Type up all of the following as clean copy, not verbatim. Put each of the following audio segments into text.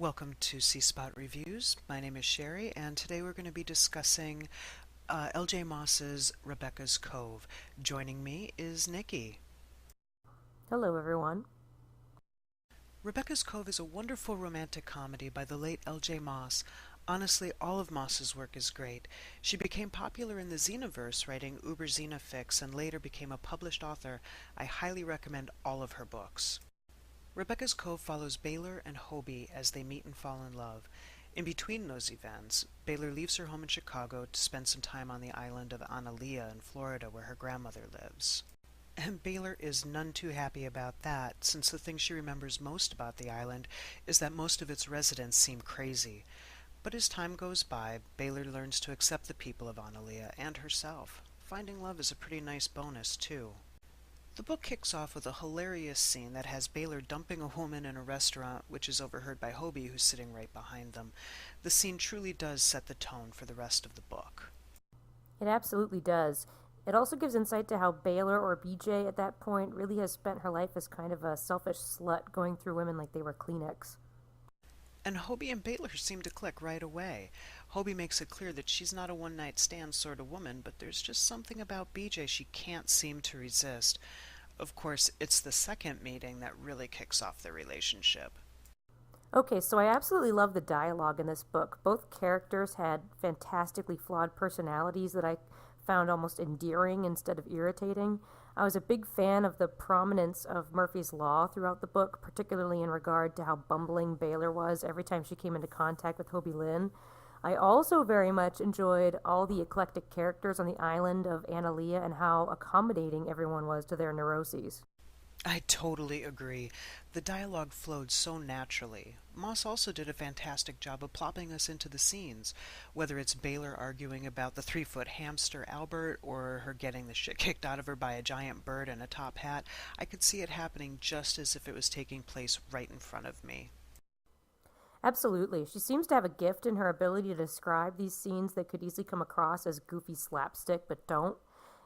Welcome to C Spot Reviews. My name is Sherry, and today we're going to be discussing L.J. Moss's Rebecca's Cove. Joining me is Nikki. Hello, everyone. Rebecca's Cove is a wonderful romantic comedy by the late L.J. Moss. Honestly, all of Moss's work is great. She became popular in the Xenoverse, writing Uber Xenofics, and later became a published author. I highly recommend all of her books. Rebecca's Cove follows Baylor and Hobie as they meet and fall in love. In between those events, Baylor leaves her home in Chicago to spend some time on the island of Analia in Florida where her grandmother lives. And Baylor is none too happy about that, since the thing she remembers most about the island is that most of its residents seem crazy. But as time goes by, Baylor learns to accept the people of Analia and herself. Finding love is a pretty nice bonus, too. The book kicks off with a hilarious scene that has Baylor dumping a woman in a restaurant, which is overheard by Hobie, who's sitting right behind them. The scene truly does set the tone for the rest of the book. It absolutely does. It also gives insight to how Baylor, or BJ at that point, really has spent her life as kind of a selfish slut going through women like they were Kleenex. And Hobie and Baylor seem to click right away. Hobie makes it clear that she's not a one-night stand sort of woman, but there's just something about BJ she can't seem to resist. Of course, it's the second meeting that really kicks off the relationship. Okay, so I absolutely love the dialogue in this book. Both characters had fantastically flawed personalities that I found almost endearing instead of irritating. I was a big fan of the prominence of Murphy's Law throughout the book, particularly in regard to how bumbling Baylor was every time she came into contact with Hobie Lynn. I also very much enjoyed all the eclectic characters on the island of Analia and how accommodating everyone was to their neuroses. I totally agree. The dialogue flowed so naturally. Moss also did a fantastic job of plopping us into the scenes, whether it's Baylor arguing about the 3-foot hamster Albert or her getting the shit kicked out of her by a giant bird in a top hat. I could see it happening just as if it was taking place right in front of me. Absolutely. She seems to have a gift in her ability to describe these scenes that could easily come across as goofy slapstick, but don't.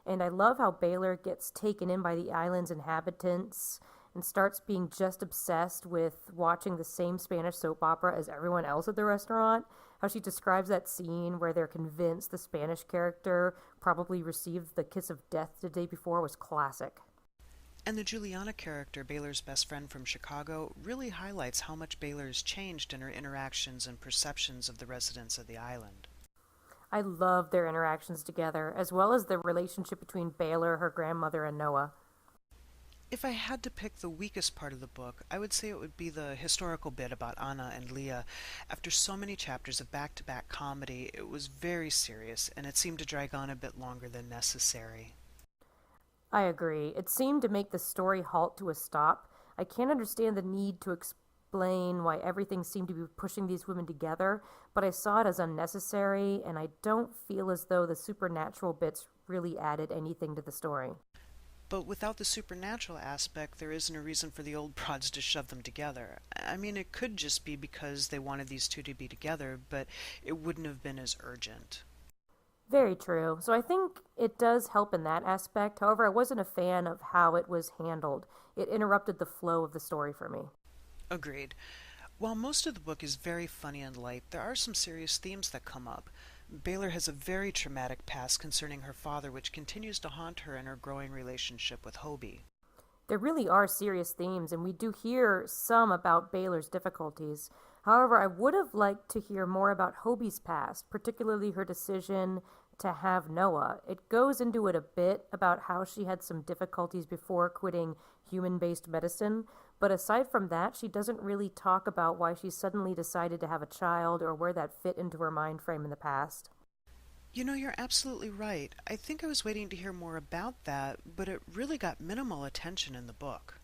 And I love how Baylor gets taken in by the island's inhabitants and starts being just obsessed with watching the same Spanish soap opera as everyone else at the restaurant. How she describes that scene where they're convinced the Spanish character probably received the kiss of death the day before was classic. And the Juliana character, Baylor's best friend from Chicago, really highlights how much Baylor has changed in her interactions and perceptions of the residents of the island. I love their interactions together, as well as the relationship between Baylor, her grandmother, and Noah. If I had to pick the weakest part of the book, I would say it would be the historical bit about Anna and Leah. After so many chapters of back-to-back comedy, it was very serious, and it seemed to drag on a bit longer than necessary. I agree. It seemed to make the story halt to a stop. I can't understand the need to explain why everything seemed to be pushing these women together, but I saw it as unnecessary, and I don't feel as though the supernatural bits really added anything to the story. But without the supernatural aspect, there isn't a reason for the old prods to shove them together. I mean, it could just be because they wanted these two to be together, but it wouldn't have been as urgent. Very true. So I think it does help in that aspect. However, I wasn't a fan of how it was handled. It interrupted the flow of the story for me. Agreed. While most of the book is very funny and light, there are some serious themes that come up. Baylor has a very traumatic past concerning her father, which continues to haunt her in her growing relationship with Hobie. There really are serious themes, and we do hear some about Baylor's difficulties. However, I would have liked to hear more about Hobie's past, particularly her decision to have Noah. It goes into it a bit about how she had some difficulties before quitting human based medicine, but aside from that, she doesn't really talk about why she suddenly decided to have a child or where that fit into her mind frame in the past. You know, you're absolutely right. I think I was waiting to hear more about that, but it really got minimal attention in the book.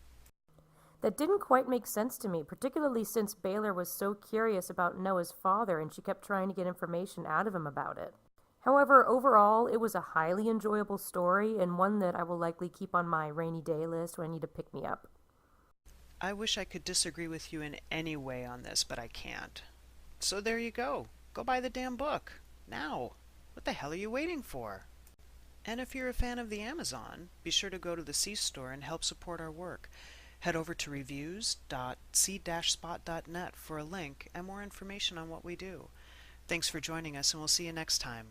That didn't quite make sense to me, particularly since Baylor was so curious about Noah's father and she kept trying to get information out of him about it. However, overall, it was a highly enjoyable story and one that I will likely keep on my rainy day list when I need to pick me up. I wish I could disagree with you in any way on this, but I can't. So there you go. Go buy the damn book. Now. What the hell are you waiting for? And if you're a fan of the Amazon, be sure to go to the C store and help support our work. Head over to reviews.c-spot.net for a link and more information on what we do. Thanks for joining us, and we'll see you next time.